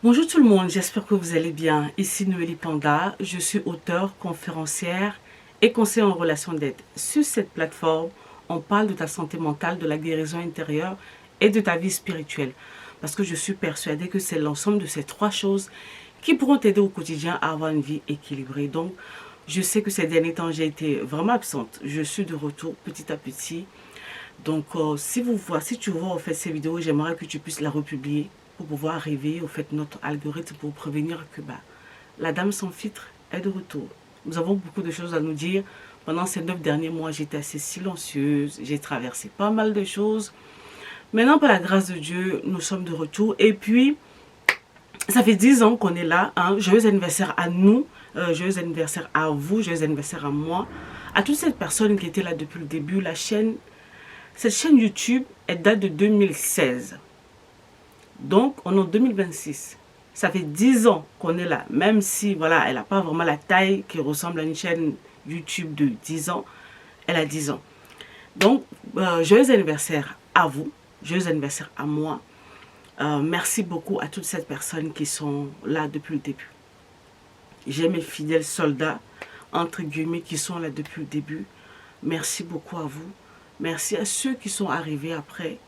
Bonjour tout le monde, j'espère que vous allez bien. Ici Noélie Panda, je suis auteure, conférencière et conseillère en relations d'aide. Sur cette plateforme, on parle de ta santé mentale, de la guérison intérieure et de ta vie spirituelle. Parce que je suis persuadée que c'est l'ensemble de ces trois choses qui pourront t'aider au quotidien à avoir une vie équilibrée. Donc, je sais que ces derniers temps, j'ai été vraiment absente. Je suis de retour petit à petit. Donc, si tu vois au fait ces vidéos, j'aimerais que tu puisses la republier pour pouvoir arriver au fait notre algorithme pour prévenir que la dame sans filtre est de retour. Nous avons beaucoup de choses à nous dire. Pendant ces 9 derniers mois, j'étais assez silencieuse. J'ai traversé pas mal de choses. Maintenant, par la grâce de Dieu, nous sommes de retour. Et puis, ça fait 10 ans qu'on est là. Hein. Joyeux anniversaire à nous. Joyeux anniversaire à vous. Joyeux anniversaire à moi. À toutes ces personnes qui étaient là depuis le début. Cette chaîne YouTube, elle date de 2016. Donc, on est en 2026. Ça fait 10 ans qu'on est là. Même si, voilà, elle n'a pas vraiment la taille qui ressemble à une chaîne YouTube de 10 ans. Elle a 10 ans. Donc, joyeux anniversaire à vous. Joyeux anniversaire à moi. Merci beaucoup à toutes ces personnes qui sont là depuis le début. J'ai mes fidèles soldats, entre guillemets, qui sont là depuis le début. Merci beaucoup à vous. Merci à ceux qui sont arrivés après.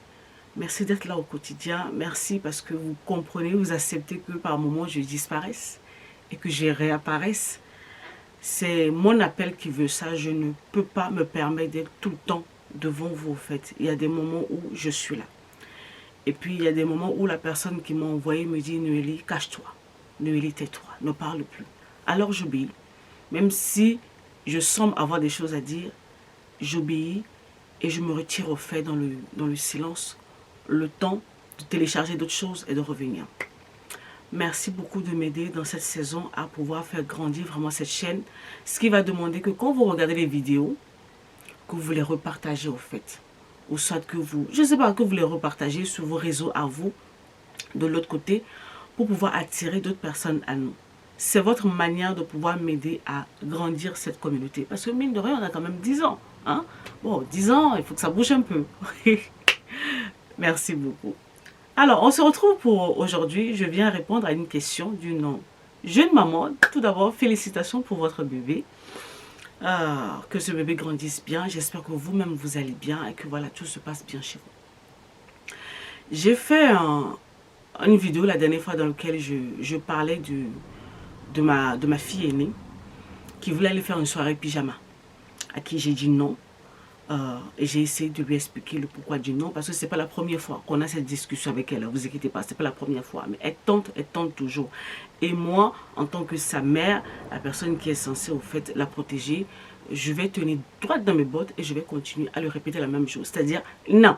Merci d'être là au quotidien. Merci parce que vous comprenez, vous acceptez que par moments je disparaisse et que je réapparaisse. C'est mon appel qui veut ça. Je ne peux pas me permettre d'être tout le temps devant vous, en fait. Il y a des moments où je suis là. Et puis il y a des moments où la personne qui m'a envoyé me dit « Noélie, cache-toi. Noélie, tais-toi. Ne parle plus. » Alors j'obéis. Même si je semble avoir des choses à dire, j'obéis et je me retire au fait dans le silence, le temps de télécharger d'autres choses et de revenir. Merci beaucoup de m'aider dans cette saison à pouvoir faire grandir vraiment cette chaîne. Ce qui va demander que quand vous regardez les vidéos, que vous les repartagez au fait. Ou soit que vous, je ne sais pas, que vous les repartagez sur vos réseaux à vous, de l'autre côté, pour pouvoir attirer d'autres personnes à nous. C'est votre manière de pouvoir m'aider à grandir cette communauté. Parce que mine de rien, on a quand même 10 ans. Hein? Bon, 10 ans, il faut que ça bouge un peu. Merci beaucoup. Alors, on se retrouve pour aujourd'hui. Je viens répondre à une question d'une jeune maman. Tout d'abord, félicitations pour votre bébé. Que ce bébé grandisse bien. J'espère que vous-même vous allez bien et que voilà, tout se passe bien chez vous. J'ai fait une vidéo la dernière fois dans laquelle je parlais de ma fille aînée qui voulait aller faire une soirée pyjama. À qui j'ai dit non. Et j'ai essayé de lui expliquer le pourquoi du non, parce que c'est pas la première fois qu'on a cette discussion avec elle. Vous inquiétez pas, c'est pas la première fois, mais elle tente toujours. Et moi, en tant que sa mère, la personne qui est censée au fait la protéger, je vais tenir droite dans mes bottes et je vais continuer à lui répéter la même chose, c'est-à-dire non.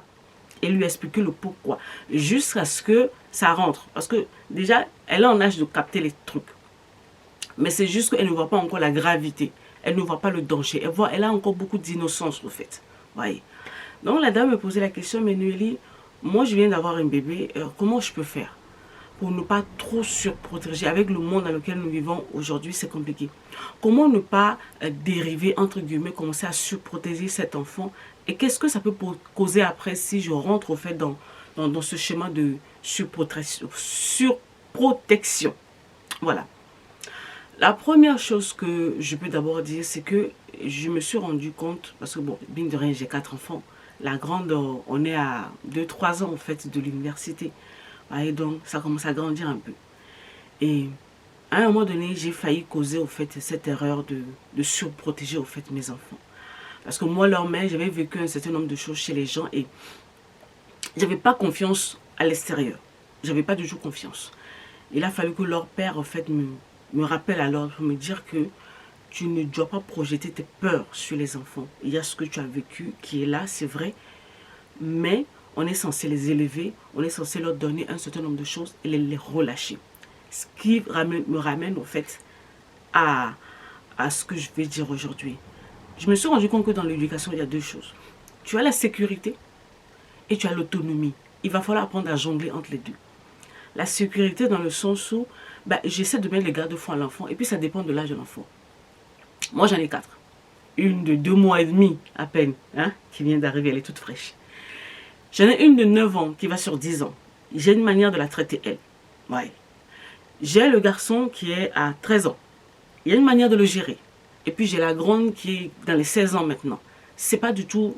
Et lui expliquer le pourquoi, jusqu'à ce que ça rentre. Parce que déjà, elle est en âge de capter les trucs. Mais c'est juste qu'elle ne voit pas encore la gravité. Elle ne voit pas le danger. Elle a encore beaucoup d'innocence, au fait. Voyez. Donc, la dame me posait la question, mais Noélie, moi, je viens d'avoir un bébé. Comment je peux faire pour ne pas trop surprotéger? Avec le monde dans lequel nous vivons aujourd'hui, c'est compliqué. Comment ne pas dériver, entre guillemets, commencer à surprotéger cet enfant? Et qu'est-ce que ça peut causer après si je rentre, au fait, dans ce schéma de surprotection? Voilà. La première chose que je peux d'abord dire, c'est que je me suis rendu compte, parce que bon, mine de rien, j'ai 4 enfants. La grande, on est à 2-3 ans en fait de l'université. Et donc, ça commence à grandir un peu. Et à un moment donné, j'ai failli causer au fait cette erreur de surprotéger au fait mes enfants. Parce que moi, leur mère, j'avais vécu un certain nombre de choses chez les gens et j'avais pas confiance à l'extérieur. J'avais pas du tout confiance. Il a fallu que leur père, en fait, me rappelle alors pour me dire que tu ne dois pas projeter tes peurs sur les enfants. Il y a ce que tu as vécu qui est là, c'est vrai, mais on est censé les élever, on est censé leur donner un certain nombre de choses et les relâcher. Ce qui me ramène au fait à ce que je vais dire aujourd'hui. Je me suis rendu compte que dans l'éducation, il y a deux choses. Tu as la sécurité et tu as l'autonomie. Il va falloir apprendre à jongler entre les deux. La sécurité dans le sens où j'essaie de mettre les garde-fous à l'enfant et puis ça dépend de l'âge de l'enfant. Moi j'en ai 4. Une de 2 mois et demi à peine, hein, qui vient d'arriver, elle est toute fraîche. J'en ai une de 9 ans qui va sur 10 ans. J'ai une manière de la traiter elle. Ouais. J'ai le garçon qui est à 13 ans. Il y a une manière de le gérer. Et puis j'ai la grande qui est dans les 16 ans maintenant. C'est pas du tout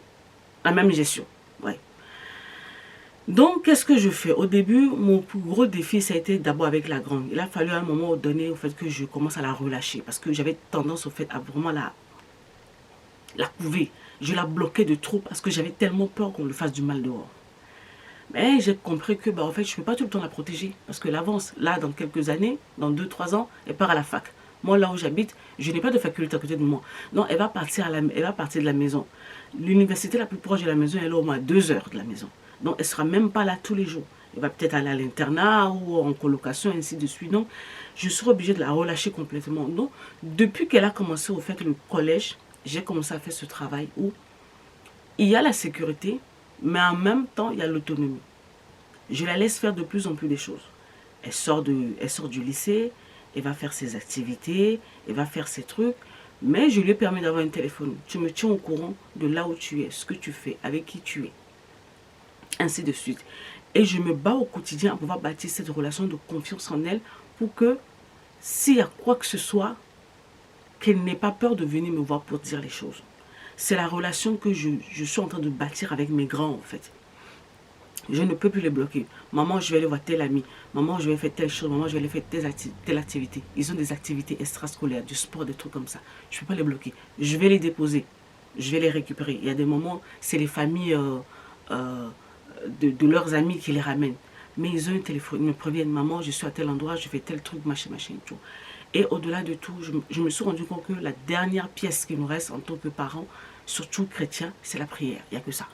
la même gestion. Ouais. Donc, qu'est-ce que je fais? Au début, mon plus gros défi, ça a été d'abord avec la grande. Il a fallu à un moment donné au fait que je commence à la relâcher. Parce que j'avais tendance au fait à vraiment la couver. Je la bloquais de trop parce que j'avais tellement peur qu'on me fasse du mal dehors. Mais j'ai compris que en fait, je ne peux pas tout le temps la protéger. Parce que l'avance, là, dans quelques années, dans 2 3 ans, elle part à la fac. Moi, là où j'habite, je n'ai pas de faculté à côté de moi. Non, elle va partir de la maison. L'université la plus proche de la maison, elle est au moins 2 heures de la maison. Donc, elle ne sera même pas là tous les jours. Elle va peut-être aller à l'internat ou en colocation, ainsi de suite. Donc, je serai obligée de la relâcher complètement. Donc, depuis qu'elle a commencé au fait le collège, j'ai commencé à faire ce travail où il y a la sécurité, mais en même temps, il y a l'autonomie. Je la laisse faire de plus en plus des choses. Elle sort du lycée, elle va faire ses activités, elle va faire ses trucs, mais je lui permets d'avoir un téléphone. Tu me tiens au courant de là où tu es, ce que tu fais, avec qui tu es, ainsi de suite. Et je me bats au quotidien à pouvoir bâtir cette relation de confiance en elle pour que s'il y a quoi que ce soit, qu'elle n'ait pas peur de venir me voir pour dire les choses. C'est la relation que je suis en train de bâtir avec mes grands en fait. Je ne peux plus les bloquer. Maman, je vais aller voir tel ami. Maman, je vais faire telle chose. Maman, je vais aller faire telle activité. Ils ont des activités extrascolaires, du sport, des trucs comme ça. Je ne peux pas les bloquer. Je vais les déposer. Je vais les récupérer. Il y a des moments, c'est les familles de leurs amis qui les ramènent. Mais ils ont un téléphone. Ils me préviennent, maman, je suis à tel endroit, je fais tel truc, machin, machin, tout. Et au-delà de tout, je me suis rendu compte que la dernière pièce qui nous reste en tant que parents, surtout chrétiens, c'est la prière. Il n'y a que ça.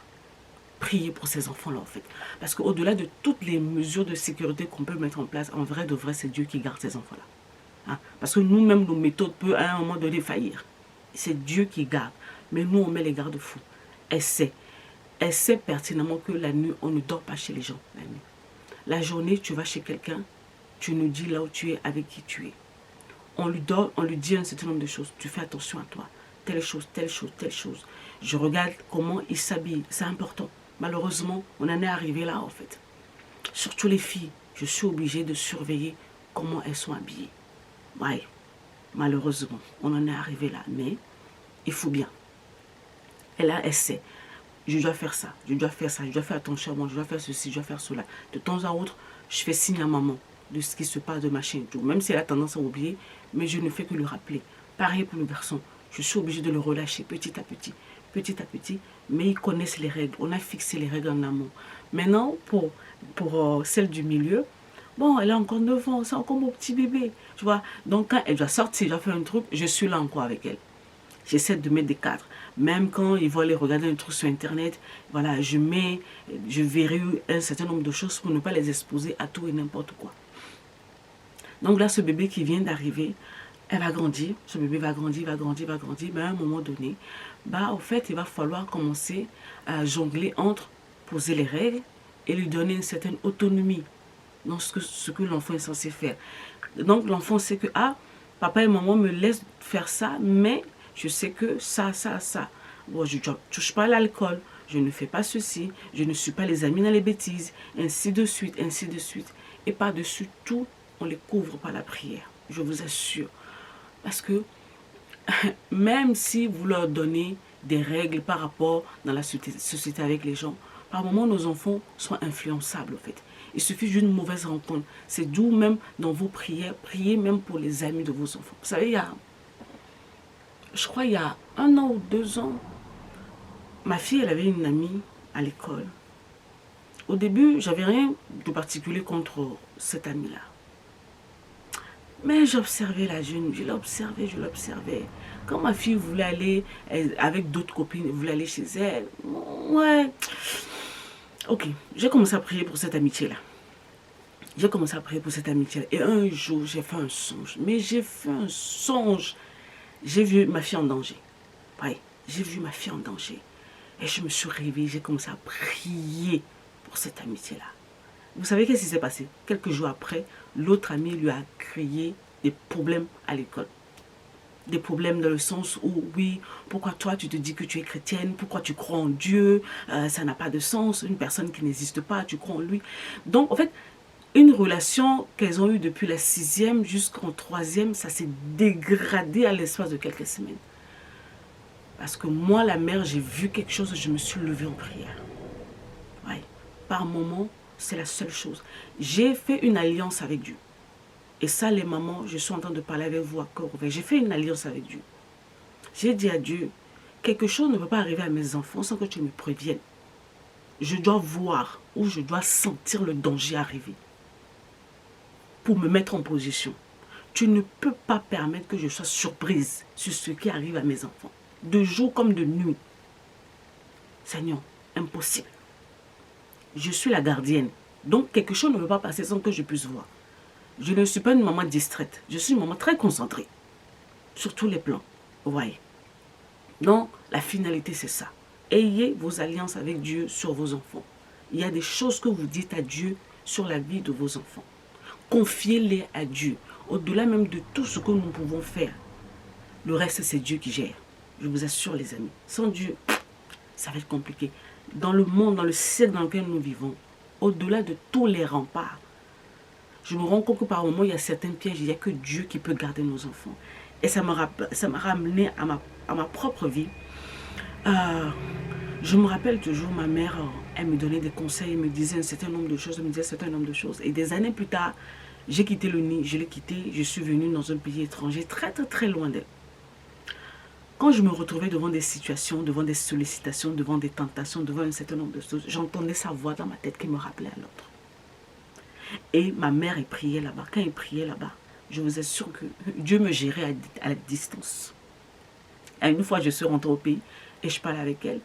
Prier pour ces enfants-là, en fait. Parce qu'au-delà de toutes les mesures de sécurité qu'on peut mettre en place, en vrai de vrai, c'est Dieu qui garde ces enfants-là. Hein? Parce que nous-mêmes, nos méthodes peuvent à un moment donné faillir. C'est Dieu qui garde. Mais nous, on met les garde-fous. Elle sait pertinemment que la nuit, on ne dort pas chez les gens. La nuit. La journée, tu vas chez quelqu'un, tu nous dis là où tu es, avec qui tu es. On lui dit un certain nombre de choses. Tu fais attention à toi. Telle chose, telle chose, telle chose. Je regarde comment il s'habille. C'est important. Malheureusement, on en est arrivé là, en fait. Surtout les filles, je suis obligée de surveiller comment elles sont habillées. Ouais, malheureusement, on en est arrivé là. Mais il faut bien. Et là, elle sait. Je dois faire ça, je dois faire ça, je dois faire attention à moi, je dois faire ceci, je dois faire cela. De temps à autre, je fais signe à maman de ce qui se passe, de machin et tout. Même si elle a tendance à oublier, mais je ne fais que lui rappeler. Pareil pour le garçon. Je suis obligée de le relâcher petit à petit. Petit à petit, mais ils connaissent les règles. On a fixé les règles en amont. Maintenant, pour celle du milieu, bon, elle a encore 9 ans, c'est encore mon petit bébé, tu vois. Donc, quand elle doit sortir, elle doit faire un truc, je suis là encore avec elle. J'essaie de mettre des cadres. Même quand ils vont aller regarder un truc sur Internet, voilà, je verrouille un certain nombre de choses pour ne pas les exposer à tout et n'importe quoi. Donc là, ce bébé qui vient d'arriver, elle va grandir, ce bébé va grandir, va grandir, va grandir, mais à un moment donné, au fait, il va falloir commencer à jongler entre poser les règles et lui donner une certaine autonomie dans ce que l'enfant est censé faire. Donc l'enfant sait que, papa et maman me laissent faire ça, mais je sais que ça. Bon, je ne touche pas à l'alcool, je ne fais pas ceci, je ne suis pas les amis dans les bêtises, ainsi de suite, ainsi de suite. Et par-dessus tout, on les couvre par la prière, je vous assure. Parce que même si vous leur donnez des règles par rapport dans la société avec les gens, par moments nos enfants sont influençables en fait. Il suffit d'une mauvaise rencontre. C'est d'où même dans vos prières, priez même pour les amis de vos enfants. Vous savez, je crois il y a 1 an ou 2 ans, ma fille, elle avait une amie à l'école. Au début, j'avais rien de particulier contre cette amie-là. Mais j'observais la jeune, je l'observais. Quand ma fille voulait aller avec d'autres copines, elle voulait aller chez elle, ouais. Ok, j'ai commencé à prier pour cette amitié-là. Et un jour, j'ai fait un songe. Mais j'ai fait un songe. J'ai vu ma fille en danger. Oui, j'ai vu ma fille en danger. Et je me suis réveillée, j'ai commencé à prier pour cette amitié-là. Vous savez qu'est-ce qui s'est passé? Quelques jours après, l'autre ami lui a créé des problèmes à l'école. Des problèmes dans le sens où, oui, pourquoi toi tu te dis que tu es chrétienne, pourquoi tu crois en Dieu, ça n'a pas de sens, une personne qui n'existe pas, tu crois en lui. Donc, en fait, Une relation qu'elles ont eue depuis la 6e jusqu'en 3e, ça s'est dégradé à l'espace de quelques semaines. Parce que moi, la mère, j'ai vu quelque chose, je me suis levée en prière. Ouais. Par moment, c'est la seule chose. J'ai fait une alliance avec Dieu. Et ça, les mamans, je suis en train de parler avec vous à corps ouvert. J'ai fait une alliance avec Dieu. J'ai dit à Dieu, quelque chose ne peut pas arriver à mes enfants sans que tu me préviennes. Je dois voir ou je dois sentir le danger arriver pour me mettre en position. Tu ne peux pas permettre que je sois surprise sur ce qui arrive à mes enfants. De jour comme de nuit. Seigneur, impossible. Je suis la gardienne. Donc, quelque chose ne peut pas passer sans que je puisse voir. Je ne suis pas une maman distraite. Je suis une maman très concentrée. Sur tous les plans. Vous voyez. Donc, la finalité, c'est ça. Ayez vos alliances avec Dieu sur vos enfants. Il y a des choses que vous dites à Dieu sur la vie de vos enfants. Confiez-les à Dieu. Au-delà même de tout ce que nous pouvons faire. Le reste, c'est Dieu qui gère. Je vous assure, les amis. Sans Dieu, ça va être compliqué. Dans le monde, dans le siècle dans lequel nous vivons, au-delà de tous les remparts, je me rends compte que par moments, il y a certains pièges, il n'y a que Dieu qui peut garder nos enfants. Et ça m'a ramené à ma propre vie. Je me rappelle toujours, ma mère, elle me donnait des conseils, elle me disait un certain nombre de choses, elle me disait un certain nombre de choses. Et des années plus tard, j'ai quitté le nid, je l'ai quitté, je suis venue dans un pays étranger, très très très loin d'elle. Quand je me retrouvais devant des situations, devant des sollicitations, devant des tentations, devant un certain nombre de choses, j'entendais sa voix dans ma tête qui me rappelait à l'autre. Et ma mère, elle priait là-bas. Quand elle priait là-bas, je vous assure que Dieu me gérait à la distance. Et une fois, je suis rentrée au pays et je parlais avec elle.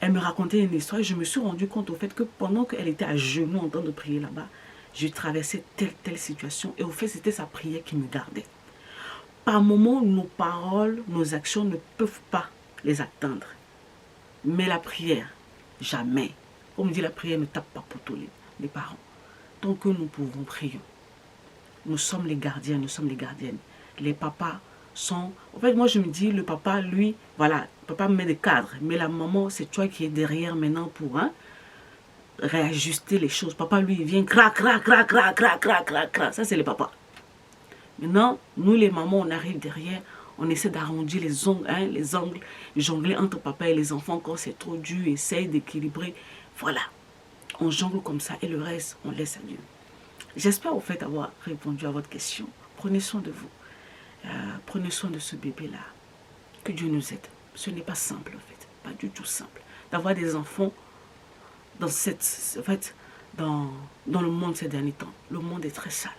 Elle me racontait une histoire et je me suis rendu compte au fait que pendant qu'elle était à genoux en train de prier là-bas, je traversais telle situation. Et au fait, c'était sa prière qui me gardait. Par moments, nos paroles, nos actions ne peuvent pas les atteindre. Mais la prière, jamais. Comme dit, la prière ne tape pas pour tous les parents. Tant que nous pouvons, prions. Nous sommes les gardiens, nous sommes les gardiennes. Les papas sont... En fait, moi, je me dis, le papa, lui, voilà, le papa me met des cadres. Mais la maman, c'est toi qui es derrière maintenant pour réajuster les choses. Papa, lui, il vient, crac, crac, crac, crac, crac, crac, crac, crac. Ça, c'est les papas. Maintenant, nous, les mamans, on arrive derrière, on essaie d'arrondir les angles, jongler entre papa et les enfants quand c'est trop dur, essaye d'équilibrer. Voilà. On jongle comme ça et le reste, on laisse à Dieu. J'espère au fait avoir répondu à votre question. Prenez soin de vous. Prenez soin de ce bébé-là. Que Dieu nous aide. Ce n'est pas simple en fait. Pas du tout simple. D'avoir des enfants dans le monde ces derniers temps. Le monde est très sale.